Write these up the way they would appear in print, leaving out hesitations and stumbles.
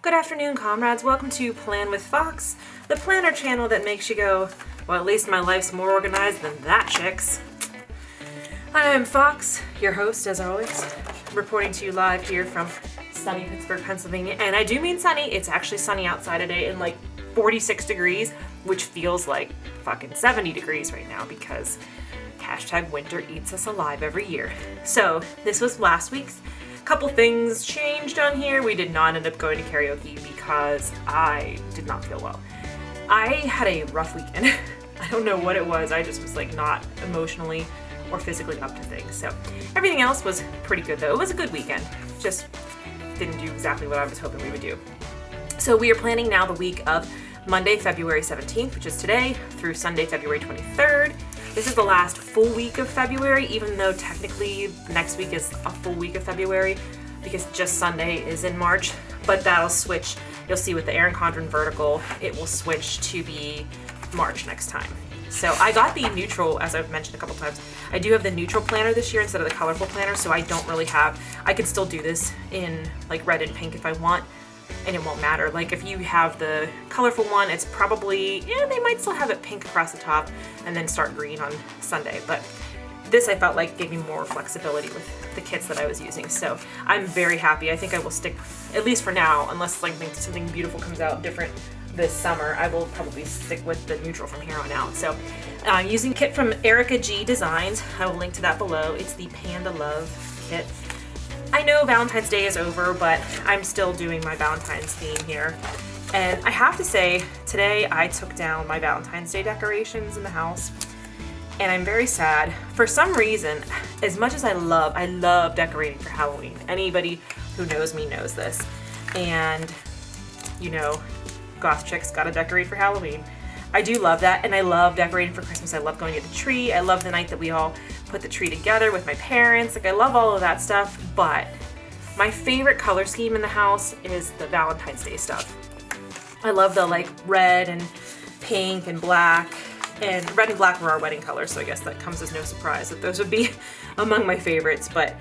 Good afternoon, comrades. Welcome to Plan with Fox, the planner channel that makes you go, well, at least my life's more organized than that chick's. I'm Fox, your host, as always, reporting to you live here from sunny Pittsburgh, Pennsylvania. And I do mean sunny. It's actually sunny outside today in like 46 degrees, which feels like fucking 70 degrees right now because hashtag winter eats us alive every year. So this was last week's. Couple things changed on here. We did not end up going to karaoke because I did not feel well. I had a rough weekend. I don't know what it was. I just was like not emotionally or physically up to things. So everything else was pretty good though. It was a good weekend. Just didn't do exactly what I was hoping we would do. So we are planning now the week of Monday, February 17th, which is today, through Sunday, February 23rd. This is the last full week of February, even though technically next week is a full week of February because just Sunday is in March, but that'll switch. You'll see with the Erin Condren vertical, it will switch to be March next time. So I got the neutral, as I've mentioned a couple times. I do have the neutral planner this year instead of the colorful planner, so I don't really have, I could still do this in like red and pink if I want, and it won't matter. Like if you have the colorful one, it's probably, they might still have it pink across the top and then start green on Sunday. But this I felt like gave me more flexibility with the kits that I was using. So I'm very happy. I think I will stick, at least for now, unless like something beautiful comes out different this summer, I will probably stick with the neutral from here on out. So I'm using a kit from Erica G Designs. I will link to that below. It's the Panda Love kit. I know Valentine's Day is over, but I'm still doing my Valentine's theme here. And I have to say, today I took down my Valentine's Day decorations in the house, and I'm very sad. For some reason, as much as I love decorating for Halloween. Anybody who knows me knows this. And, you know, goth chicks gotta decorate for Halloween. I do love that, and I love decorating for Christmas. I love going to the tree. I love the night that we all put the tree together with my parents. Like, I love all of that stuff, but my favorite color scheme in the house is the Valentine's Day stuff. I love the like red and pink and black, and red and black were our wedding colors, so I guess that comes as no surprise that those would be among my favorites, but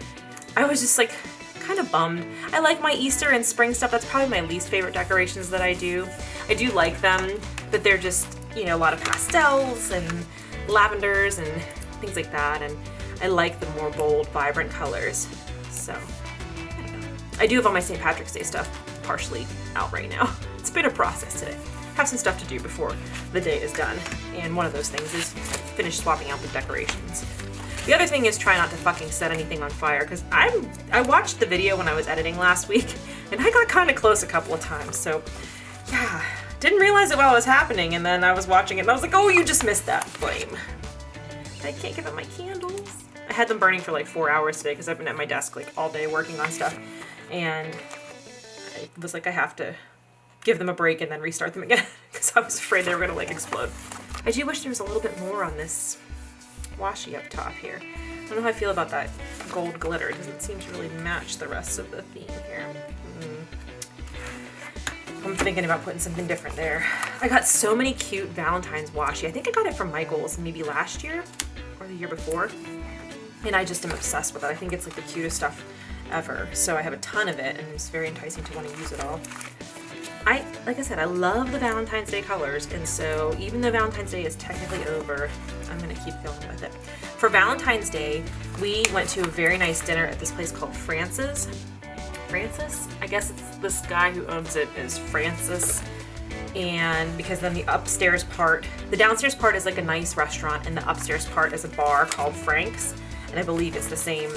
I was just like kind of bummed. I like my Easter and spring stuff. That's probably my least favorite decorations that I do. I do like them, but they're just, you know, a lot of pastels and lavenders and things like that, and I like the more bold, vibrant colors. So, I don't know. I do have all my St. Patrick's Day stuff partially out right now. It's been a process today. Have some stuff to do before the day is done, and one of those things is finish swapping out the decorations. The other thing is try not to fucking set anything on fire, because I watched the video when I was editing last week, and I got kind of close a couple of times, so yeah, didn't realize it while it was happening, and then I was watching it and I was like, oh, you just missed that flame. I can't give up my candles. I had them burning for like 4 hours today because I've been at my desk like all day working on stuff, and I was like, I have to give them a break and then restart them again because I was afraid they were gonna like explode. I do wish there was a little bit more on this washi up top here. I don't know how I feel about that gold glitter. It doesn't seem to really match the rest of the theme here. I'm thinking about putting something different there. I got so many cute Valentine's washi. I think I got it from Michael's maybe last year or the year before, and I just am obsessed with it. I think it's like the cutest stuff ever. So I have a ton of it, and it's very enticing to want to use it all. Like I said, I love the Valentine's Day colors, and so even though Valentine's Day is technically over, I'm gonna keep going with it. For Valentine's Day, we went to a very nice dinner at this place called Francis. I guess it's this guy who owns it is Francis, and because then the downstairs part is like a nice restaurant, and the upstairs part is a bar called Frank's, and I believe it's the same,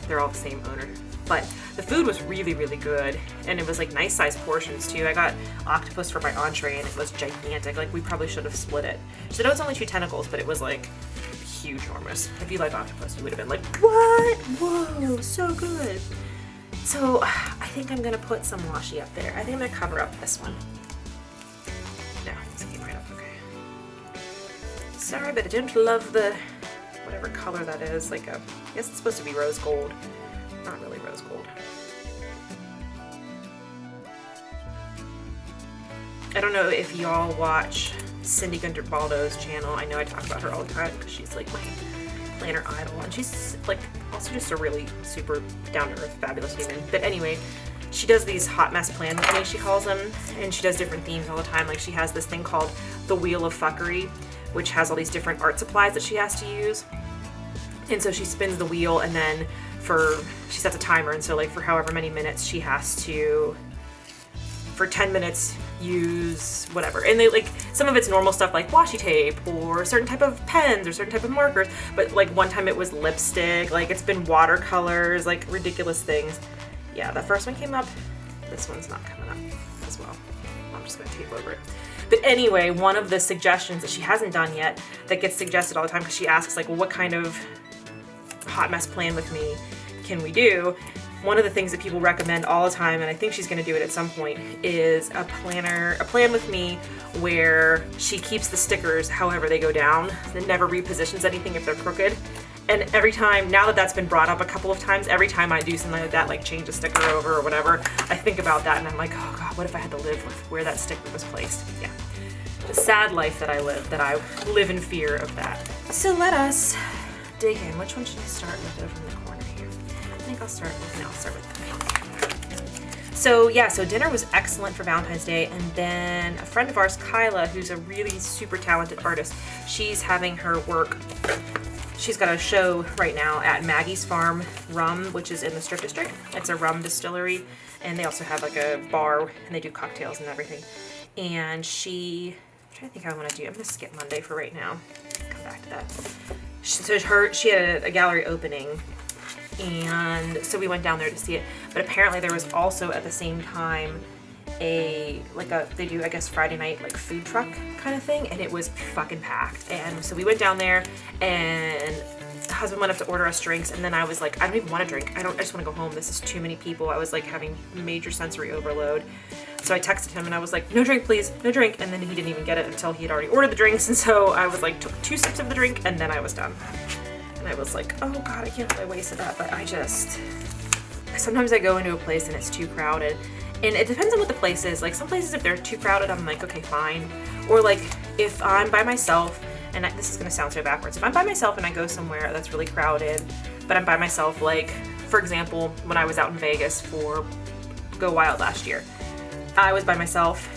they're all the same owner. But the food was really, really good, and it was like nice sized portions too. I got octopus for my entree, and it was gigantic. Like, we probably should have split it. She said, oh, it's only 2 tentacles, but it was like huge, enormous. If you like octopus, you would have been like, what? Whoa, so good. So I think I'm gonna put some washi up there. I think I'm gonna cover up this one. No, it's came right up, okay. Sorry, but I didn't love the, whatever color that is. Like I guess it's supposed to be rose gold. Not really rose gold. I don't know if y'all watch Cindy Gunter-Baldo's channel. I know I talk about her all the time because she's like my planner idol, and she's like also just a really super down-to-earth, fabulous human. But anyway, she does these hot mess plan with me, she calls them, and she does different themes all the time. Like she has this thing called the Wheel of Fuckery, which has all these different art supplies that she has to use. And so she spins the wheel, and then she sets a timer, and so like for however many minutes she has to, for 10 minutes, use whatever. And they like, some of it's normal stuff like washi tape or a certain type of pens or certain type of markers, but like one time it was lipstick, like it's been watercolors, like ridiculous things. Yeah, the first one came up. This one's not coming up as well. I'm just gonna tape over it. But anyway, one of the suggestions that she hasn't done yet that gets suggested all the time, because she asks like, well, what kind of hot mess plan with me can we do? One of the things that people recommend all the time, and I think she's going to do it at some point, is a plan with me where she keeps the stickers however they go down and never repositions anything if they're crooked. And every time, now that that's been brought up a couple of times, every time I do something like that, like change a sticker over or whatever, I think about that and I'm like, oh God, what if I had to live with where that sticker was placed? Yeah. The sad life that I live in fear of that. So let us dig in. Which one should I start with over in the corner here? I think I'll start with the pink. So dinner was excellent for Valentine's Day, and then a friend of ours, Kyla, who's a really super talented artist, she's having her work. She's got a show right now at Maggie's Farm Rum, which is in the Strip District. It's a rum distillery, and they also have like a bar, and they do cocktails and everything. And I'm trying to think how I want to do. I'm going to skip Monday for right now. Come back to that. So she had a gallery opening, and so we went down there to see it. But apparently there was also at the same time they do, I guess, Friday night like food truck kind of thing, and it was fucking packed. And so we went down there, and the husband went up to order us drinks, and then I was like, I don't even want to drink. I just want to go home. This is too many people. I was like having major sensory overload. So I texted him and I was like, no drink, please, no drink. And then he didn't even get it until he had already ordered the drinks. And so I was like, took 2 sips of the drink, and then I was done. And I was like, oh God, I can't believe I wasted that. But sometimes I go into a place and it's too crowded. And it depends on what the place is. Like some places, if they're too crowded, I'm like, okay, fine. Or like if I'm by myself, and this is gonna sound so backwards. If I'm by myself and I go somewhere that's really crowded, but I'm by myself, like for example, when I was out in Vegas for Go Wild last year, I was by myself,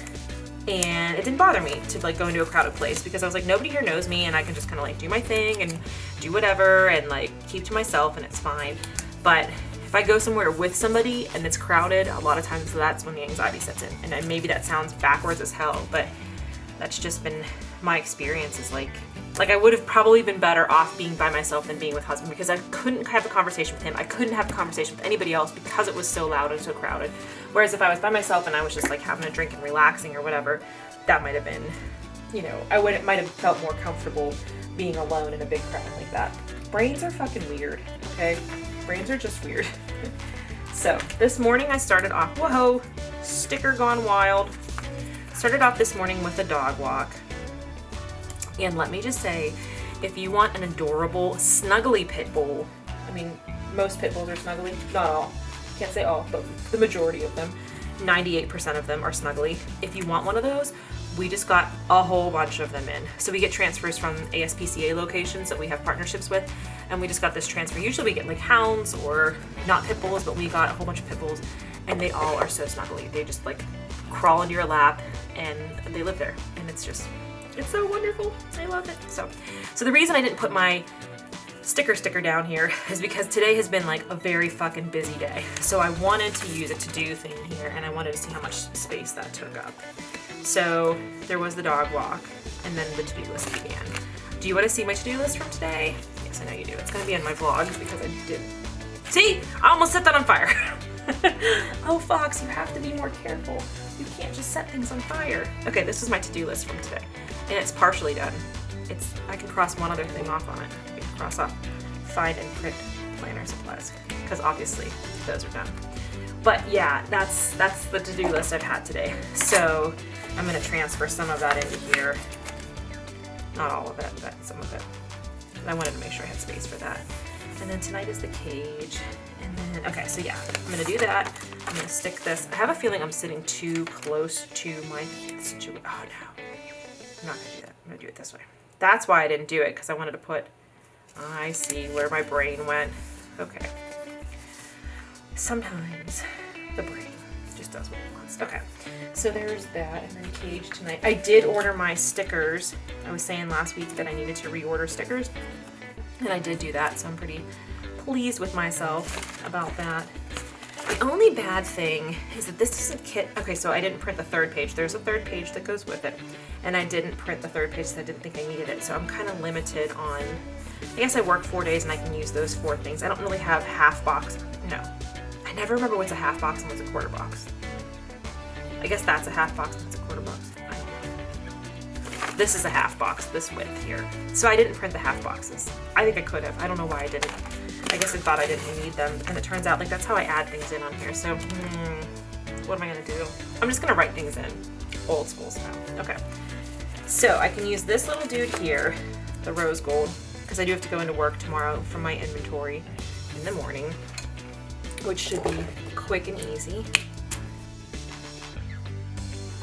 and it didn't bother me to like go into a crowded place because I was like, nobody here knows me, and I can just kind of like do my thing and do whatever and like keep to myself, and it's fine. But if I go somewhere with somebody and it's crowded, a lot of times that's when the anxiety sets in. And then maybe that sounds backwards as hell, but that's just been my experience. Is like I would have probably been better off being by myself than being with husband, because I couldn't have a conversation with him. I couldn't have a conversation with anybody else because it was so loud and so crowded. Whereas if I was by myself and I was just like having a drink and relaxing or whatever, that might have been, might have felt more comfortable being alone in a big crowd like that. Brains are fucking weird, okay? Brains are just weird. So this morning I started off, whoa, sticker gone wild. Started off this morning with a dog walk. And let me just say, if you want an adorable, snuggly pit bull, I mean, most pit bulls are snuggly, not all, can't say all, but the majority of them, 98% of them are snuggly. If you want one of those, we just got a whole bunch of them in. So we get transfers from ASPCA locations that we have partnerships with, and we just got this transfer. Usually we get like hounds or not pit bulls, but we got a whole bunch of pit bulls, and they all are so snuggly. They just like crawl into your lap, and they live there, and it's so wonderful. I love it. So the reason I didn't put my sticker down here is because today has been like a very fucking busy day. So I wanted to use a to-do thing here, and I wanted to see how much space that took up. So there was the dog walk, and then the to-do list began. Do you want to see my to-do list from today? Yes, I know you do. It's going to be in my vlog because I did. See? I almost set that on fire. Oh, Fox, you have to be more careful. You can't just set things on fire. Okay, this is my to-do list from today, and it's partially done. I can cross one other thing off on it. I can cross off find and print planner supplies, because obviously those are done. But yeah, that's the to-do list I've had today. So I'm gonna transfer some of that into here. Not all of it, but some of it. I wanted to make sure I had space for that. And then tonight is the cage. And then, okay, so yeah, I'm gonna do that. I'm gonna stick this. I have a feeling I'm sitting too close to my situation. Oh no, I'm not gonna do that. I'm gonna do it this way. That's why I didn't do it, because I wanted to put, I see where my brain went. Okay. Sometimes the brain just does what he wants. Okay, so there's that, and then Cage tonight. I did order my stickers. I was saying last week that I needed to reorder stickers, and I did do that, so I'm pretty pleased with myself about that. The only bad thing is that this doesn't kit. Okay, so I didn't print the third page. There's a third page that goes with it, and I didn't print the third page because I didn't think I needed it, so I'm kind of limited on, I guess I work 4 days and I can use those 4 things. I don't really have half box. No. I never remember what's a half box and what's a quarter box. I guess that's a half box and that's a quarter box. I don't know. This is a half box, this width here. So I didn't print the half boxes. I think I could have. I don't know why I didn't. I guess I thought I didn't need them, and it turns out like that's how I add things in on here. So, what am I gonna do? I'm just gonna write things in, old school style. Okay. So I can use this little dude here, the rose gold, because I do have to go into work tomorrow for my inventory in the morning, which should be quick and easy.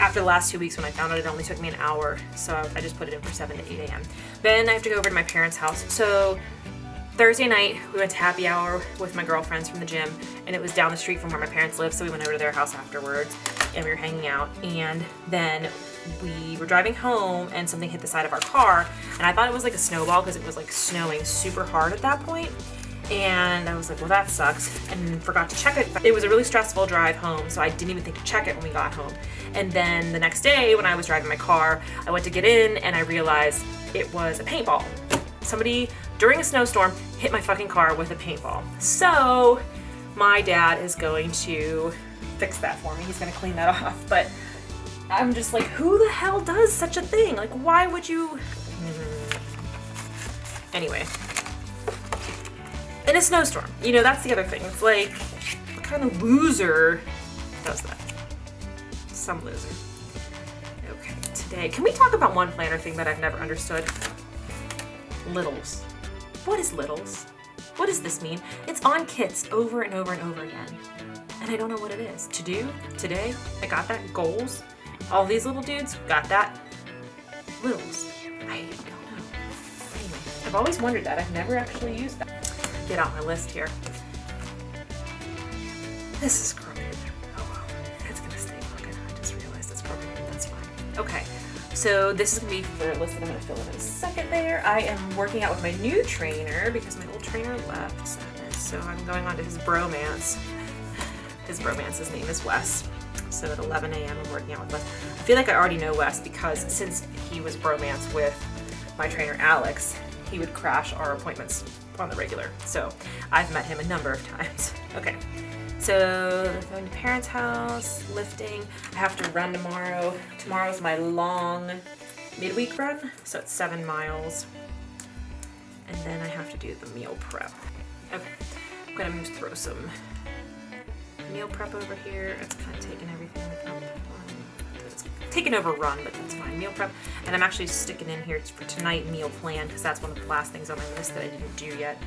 After the last 2 weeks when I found out it only took me an hour, so I just put it in for 7 to 8 a.m. Then I have to go over to my parents' house. So Thursday night, we went to happy hour with my girlfriends from the gym, and it was down the street from where my parents live, so we went over to their house afterwards, and we were hanging out, and then we were driving home, and something hit the side of our car, and I thought it was like a snowball because it was like snowing super hard at that point, and I was like, well, that sucks, and forgot to check it. It was a really stressful drive home, so I didn't even think to check it when we got home. And then the next day, when I was driving my car, I went to get in, and I realized it was a paintball. Somebody, during a snowstorm, hit my fucking car with a paintball. So my dad is going to fix that for me. He's gonna clean that off. But I'm just like, who the hell does such a thing? Like, why would you? Anyway, in a snowstorm, you know, that's the other thing. It's like, what kind of loser does that? Some loser. Okay, today, can we talk about one planner thing that I've never understood? Littles. What is littles? What does this mean? It's on kits over and over and over again. And I don't know what it is. To do? Today? I got that. Goals? All these little dudes? Got that. Littles. I don't know. Anyway, I've always wondered that. I've never actually used that. Get out my list here. This is crooked. Oh well. It's gonna stay crooked. I just realized it's crooked. That's fine. Okay. So this is going to be for a list that I'm going to fill in a second there. I am working out with my new trainer because my old trainer left. Sadness. So I'm going on to his bromance. His bromance's name is Wes. So at 11 a.m. I'm working out with Wes. I feel like I already know Wes because since he was bromance with my trainer Alex, he would crash our appointments on the regular. So I've met him a number of times. Okay. So going to parents' house, lifting. I have to run tomorrow. Tomorrow's my long midweek run, so it's 7 miles. And then I have to do the meal prep. Okay, I'm gonna just throw some meal prep over here. It's kind of taking everything up. It's taken over run, but that's fine. Meal prep. And I'm actually sticking in here for tonight meal plan because that's one of the last things on my list that I didn't do yet.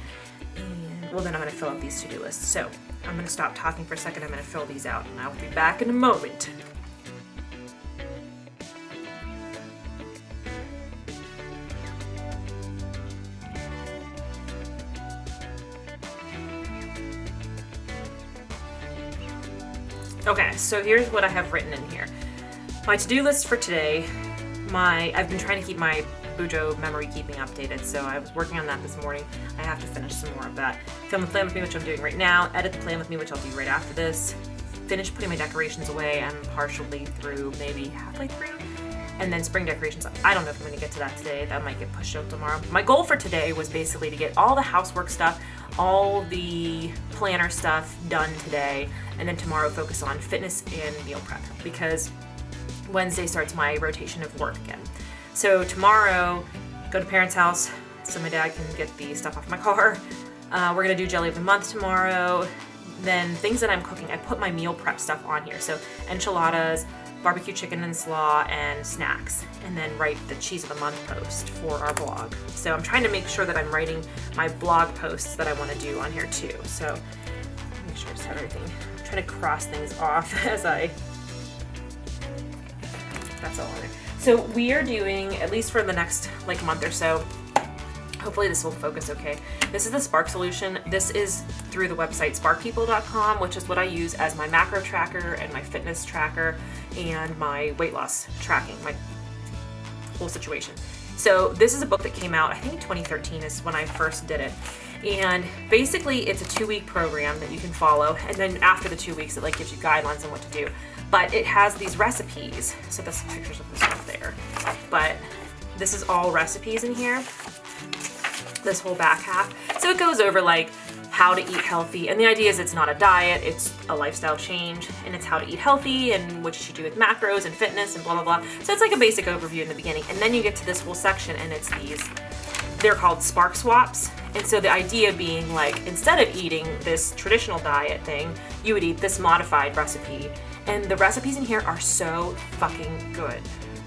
And well, then I'm gonna fill out these to-do lists. So I'm gonna stop talking for a second. I'm gonna fill these out and I'll be back in a moment. Okay, so here's what I have written in here. My to-do list for today, I've been trying to keep my Bujo memory keeping updated, so I was working on that this morning. I have to finish some more of that. Film the plan with me, which I'm doing right now. Edit the plan with me, which I'll do right after this. Finish putting my decorations away. I'm partially through, maybe halfway through. And then spring decorations. I don't know if I'm gonna get to that today. That might get pushed out tomorrow. My goal for today was basically to get all the housework stuff, all the planner stuff done today, and then tomorrow focus on fitness and meal prep because Wednesday starts my rotation of work again. So tomorrow, go to parents' house so my dad can get the stuff off my car. We're gonna do jelly of the month tomorrow. Then things that I'm cooking, I put my meal prep stuff on here. So enchiladas, barbecue chicken and slaw, and snacks. And then write the cheese of the month post for our blog. So I'm trying to make sure that I'm writing my blog posts that I wanna do on here too. So make sure I just have everything. I'm trying to cross things off as that's all on there. So we are doing, at least for the next like month or so, hopefully this will focus okay. This is the Spark solution. This is through the website sparkpeople.com, which is what I use as my macro tracker and my fitness tracker and my weight loss tracking, my whole situation. So this is a book that came out, I think in 2013 is when I first did it. And basically it's a 2-week program that you can follow. And then after the 2 weeks, it like gives you guidelines on what to do. But it has these recipes. So there's some pictures of this up there. But this is all recipes in here. This whole back half. So it goes over like how to eat healthy. And the idea is it's not a diet, it's a lifestyle change. And it's how to eat healthy and what you should do with macros and fitness and blah, blah, blah. So it's like a basic overview in the beginning. And then you get to this whole section and it's these, they're called Spark Swaps. And so the idea being like, instead of eating this traditional diet thing, you would eat this modified recipe. And the recipes in here are so fucking good.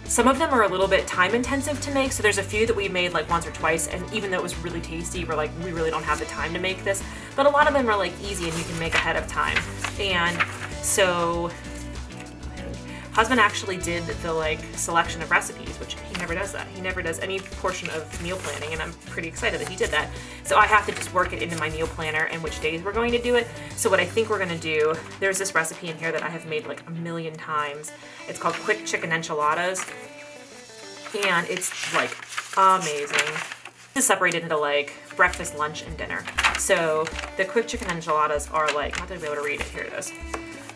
Some of them are a little bit time intensive to make, so there's a few that we made like once or twice, and even though it was really tasty, we're like, we really don't have the time to make this. But a lot of them are like easy and you can make ahead of time. And so husband actually did the like selection of recipes, which he never does that. He never does any portion of meal planning, and I'm pretty excited that he did that. So I have to just work it into my meal planner and which days we're going to do it. So what I think we're gonna do, there's this recipe in here that I have made like a million times. It's called quick chicken enchiladas, and it's like amazing. It's separated into like breakfast, lunch, and dinner. So the quick chicken enchiladas are like, not gonna be able to read it, here it is.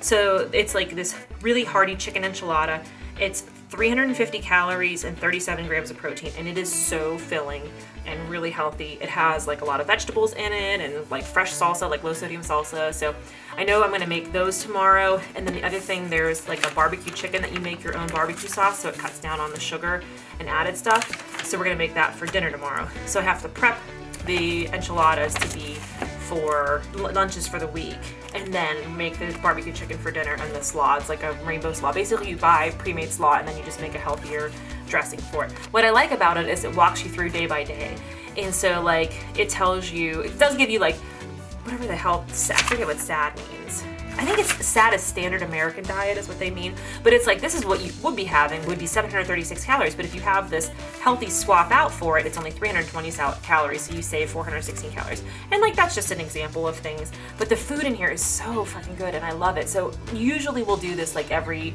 So it's like this really hearty chicken enchilada. It's 350 calories and 37 grams of protein, and it is so filling and really healthy. It has like a lot of vegetables in it and like fresh salsa, like low sodium salsa. So I know I'm gonna make those tomorrow. And then the other thing, there's like a barbecue chicken that you make your own barbecue sauce, so it cuts down on the sugar and added stuff. So we're gonna make that for dinner tomorrow. So I have to prep the enchiladas to be for lunches for the week, and then make the barbecue chicken for dinner and the slaw. It's like a rainbow slaw. Basically you buy pre-made slaw and then you just make a healthier dressing for it. What I like about it is it walks you through day by day. And so like it tells you, it does give you like whatever the hell, I forget what SAD means. I think it's SAD is standard American diet is what they mean, but it's like this is what you would be having, would be 736 calories, but if you have this healthy swap out for it, it's only 320 calories, so you save 416 calories. And like that's just an example of things, but the food in here is so fucking good and I love it. So usually we'll do this like every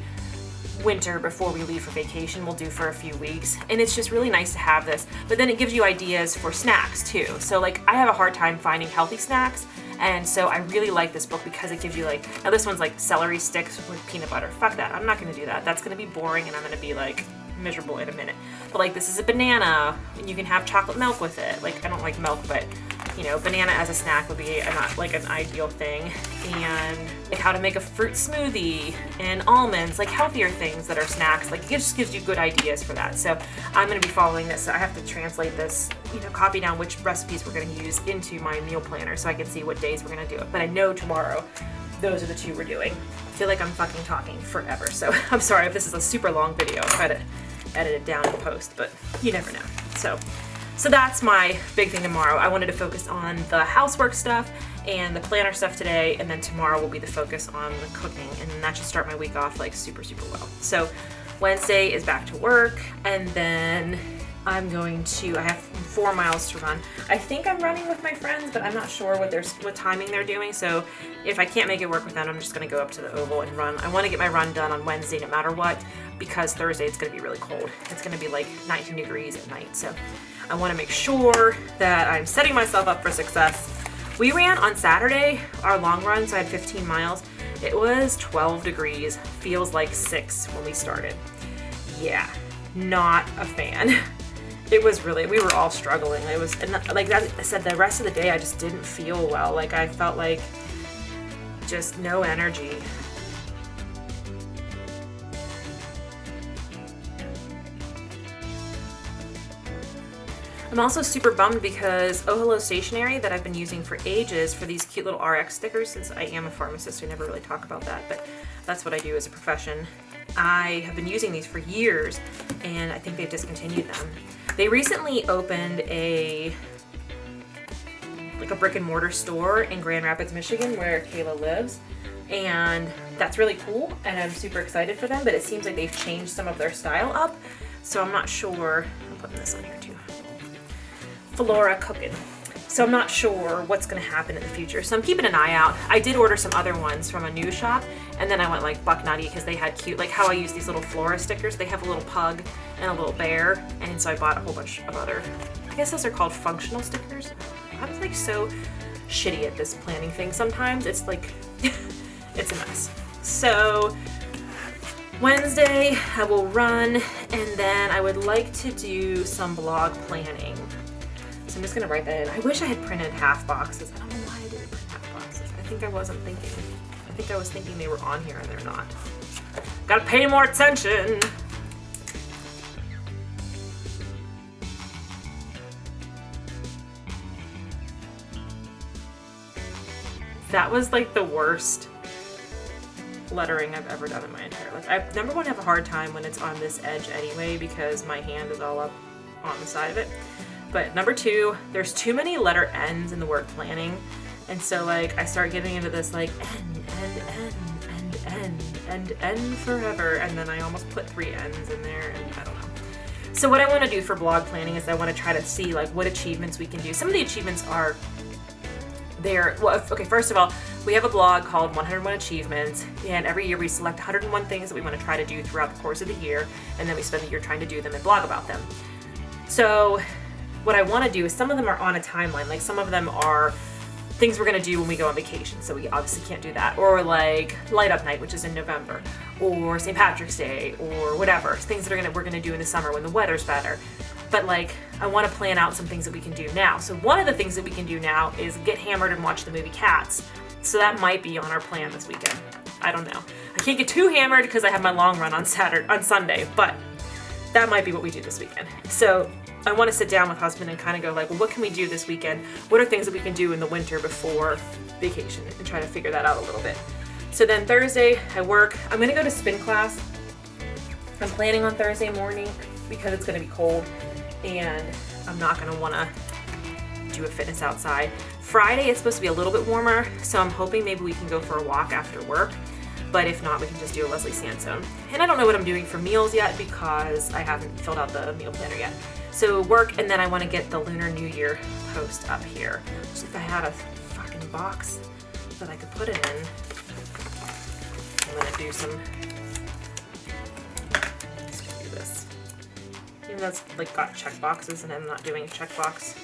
winter before we leave for vacation. We'll do for a few weeks, and it's just really nice to have this. But then it gives you ideas for snacks too. So like I have a hard time finding healthy snacks, and so I really like this book because it gives you like, now this one's like celery sticks with peanut butter. Fuck that, I'm not gonna do that. That's gonna be boring and I'm gonna be like miserable in a minute. But like this is a banana and you can have chocolate milk with it. Like I don't like milk, but you know, banana as a snack would be like an ideal thing. And like how to make a fruit smoothie and almonds, like healthier things that are snacks. Like it just gives you good ideas for that. So I'm gonna be following this. So I have to translate this, you know, copy down which recipes we're gonna use into my meal planner so I can see what days we're gonna do it. But I know tomorrow, those are the two we're doing. I feel like I'm fucking talking forever. So I'm sorry if this is a super long video. I'll try to edit it down in post, but you never know. So that's my big thing tomorrow. I wanted to focus on the housework stuff and the planner stuff today, and then tomorrow will be the focus on the cooking, and that should start my week off like super, super well. So Wednesday is back to work, and then I have 4 miles to run. I think I'm running with my friends, but I'm not sure what timing they're doing. So if I can't make it work with them, I'm just gonna go up to the Oval and run. I wanna get my run done on Wednesday no matter what, because Thursday it's gonna be really cold. It's gonna be like 19 degrees at night. So I wanna make sure that I'm setting myself up for success. We ran on Saturday, our long run, so I had 15 miles. It was 12 degrees, feels like 6 when we started. Yeah, not a fan. It was really, we were all struggling. It was, and like I said, the rest of the day I just didn't feel well. Like I felt like just no energy. I'm also super bummed because Oh Hello Stationery that I've been using for ages for these cute little RX stickers, since I am a pharmacist, I never really talk about that, but that's what I do as a profession. I have been using these for years, and I think they've discontinued them. They recently opened a brick and mortar store in Grand Rapids, Michigan, where Kayla lives, and that's really cool, and I'm super excited for them, but it seems like they've changed some of their style up, so I'm not sure. I'm putting this on here too. flora cooking. So I'm not sure what's gonna happen in the future. So I'm keeping an eye out. I did order some other ones from a new shop, and then I went like buck nutty because they had cute, like how I use these little flora stickers. They have a little pug and a little bear, and so I bought a whole bunch of other, I guess those are called functional stickers. I'm like so shitty at this planning thing sometimes. It's like, it's a mess. So Wednesday I will run, and then I would like to do some blog planning. So I'm just gonna write that in. I wish I had printed half boxes. I don't know why I didn't print half boxes. I think I wasn't thinking. I think I was thinking they were on here and they're not. Gotta pay more attention. That was like the worst lettering I've ever done in my entire life. I number one have a hard time when it's on this edge anyway because my hand is all up on the side of it. But number two, there's too many letter N's in the word planning. And so like I start getting into this like N forever. And then I almost put 3 N's in there and I don't know. So what I want to do for blog planning is I want to try to see like what achievements we can do. Some of the achievements are there. Well, okay, first of all, we have a blog called 101 Achievements, and every year we select 101 things that we want to try to do throughout the course of the year, and then we spend the year trying to do them and blog about them. So what I want to do is some of them are on a timeline, like some of them are things we're going to do when we go on vacation, so we obviously can't do that, or like Light Up Night, which is in November, or St. Patrick's Day, or whatever, things that we're going to do in the summer when the weather's better. But like, I want to plan out some things that we can do now. So one of the things that we can do now is get hammered and watch the movie Cats. So that might be on our plan this weekend. I don't know. I can't get too hammered because I have my long run on Sunday, but that might be what we do this weekend. So I want to sit down with husband and kind of go like, well, what can we do this weekend? What are things that we can do in the winter before vacation, and try to figure that out a little bit. So then Thursday I work. I'm going to go to spin class. I'm planning on Thursday morning because it's going to be cold and I'm not going to want to do a fitness outside. Friday it's supposed to be a little bit warmer, so I'm hoping maybe we can go for a walk after work. But if not, we can just do a Leslie Sandstone. And I don't know what I'm doing for meals yet because I haven't filled out the meal planner yet. So work, and then I want to get the Lunar New Year post up here. Just if I had a fucking box that I could put it in. I'm gonna do some. Let's do this. Even though it's like got check boxes and I'm not doing a checkbox.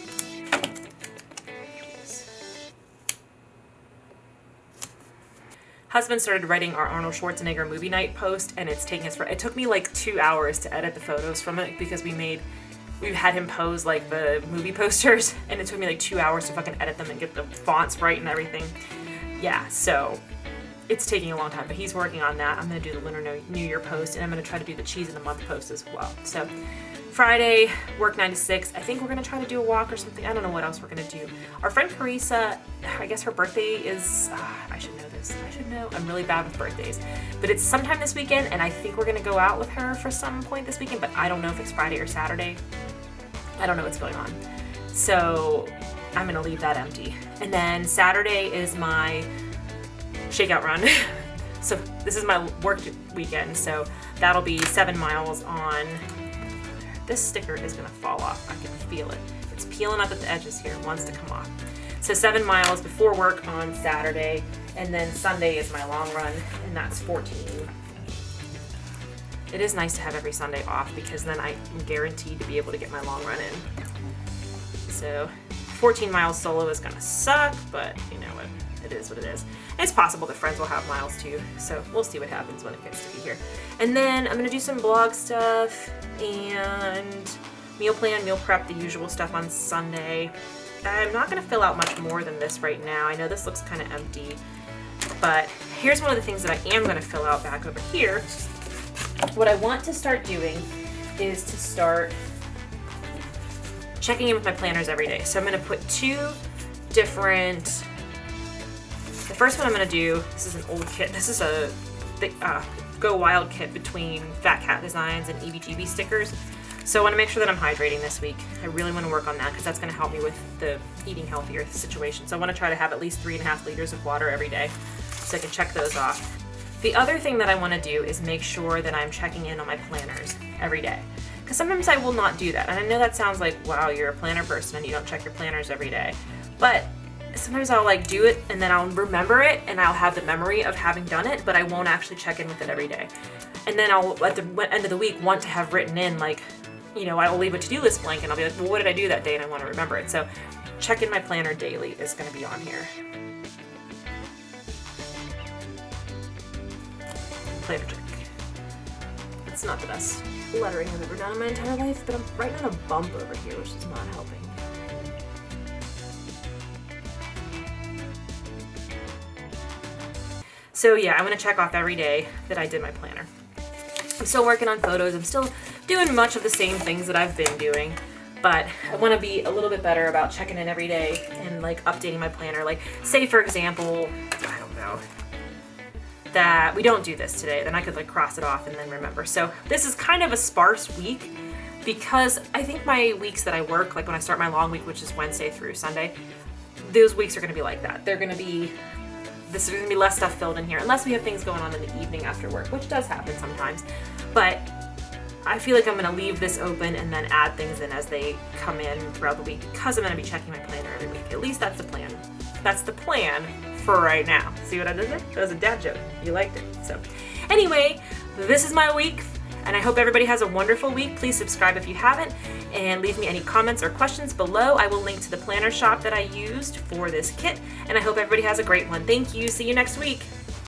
Husband started writing our Arnold Schwarzenegger movie night post, and it's taking us it took me like 2 hours to edit the photos from it because we had him pose like the movie posters, and it took me like 2 hours to fucking edit them and get the fonts right and everything. Yeah, so it's taking a long time, but he's working on that. I'm gonna do the Lunar New Year post, and I'm gonna try to do the cheese of the month post as well. So Friday, work 9 to 6. I think we're gonna try to do a walk or something. I don't know what else we're gonna do. Our friend Carissa, I guess her birthday is, I should know this. I should know. I'm really bad with birthdays. But it's sometime this weekend, and I think we're gonna go out with her for some point this weekend, but I don't know if it's Friday or Saturday. I don't know what's going on. So I'm gonna leave that empty. And then Saturday is my shakeout run. So this is my work weekend, so that'll be 7 miles on. This sticker is gonna fall off. I can feel it. It's peeling up at the edges here. It wants to come off. So 7 miles before work on Saturday, and then Sunday is my long run, and that's 14. It is nice to have every Sunday off because then I'm guaranteed to be able to get my long run in. So 14 miles solo is gonna suck, but you know what? It is what it is. And it's possible that friends will have miles too, so we'll see what happens when it gets to be here. And then I'm gonna do some blog stuff and meal plan, meal prep, the usual stuff on Sunday. I'm not gonna fill out much more than this right now. I know this looks kind of empty, but here's one of the things that I am gonna fill out back over here. What I want to start doing is to start checking in with my planners every day. So I'm gonna put 2 different. The first one I'm gonna do, this is an old kit. This is a Go Wild kit between Fat Cat Designs and EBGB stickers. So I wanna make sure that I'm hydrating this week. I really wanna work on that because that's gonna help me with the eating healthier situation. So I wanna try to have at least 3.5 liters of water every day so I can check those off. The other thing that I want to do is make sure that I'm checking in on my planners every day. Because sometimes I will not do that. And I know that sounds like, wow, you're a planner person and you don't check your planners every day. But sometimes I'll like do it and then I'll remember it and I'll have the memory of having done it, but I won't actually check in with it every day. And then I'll, at the end of the week, want to have written in like, you know, I'll leave a to-do list blank and I'll be like, well, what did I do that day? And I want to remember it. So check in my planner daily is going to be on here. Planner check. It's not the best lettering I've ever done in my entire life, but I'm writing on a bump over here, which is not helping. So yeah, I'm going to check off every day that I did my planner. I'm still working on photos. I'm still doing much of the same things that I've been doing, but I want to be a little bit better about checking in every day and like updating my planner. Like say for example, I don't know, that we don't do this today, then I could like cross it off and then remember. So this is kind of a sparse week because I think my weeks that I work, like when I start my long week, which is Wednesday through Sunday, those weeks are going to be like that. They're going to be, there's going to be less stuff filled in here unless we have things going on in the evening after work, which does happen sometimes. But I feel like I'm going to leave this open and then add things in as they come in throughout the week because I'm going to be checking my planner every week. At least that's the plan. That's the plan for right now. See what I did there? That was a dad joke. You liked it. So anyway, this is my week and I hope everybody has a wonderful week. Please subscribe if you haven't and leave me any comments or questions below. I will link to the planner shop that I used for this kit and I hope everybody has a great one. Thank you. See you next week.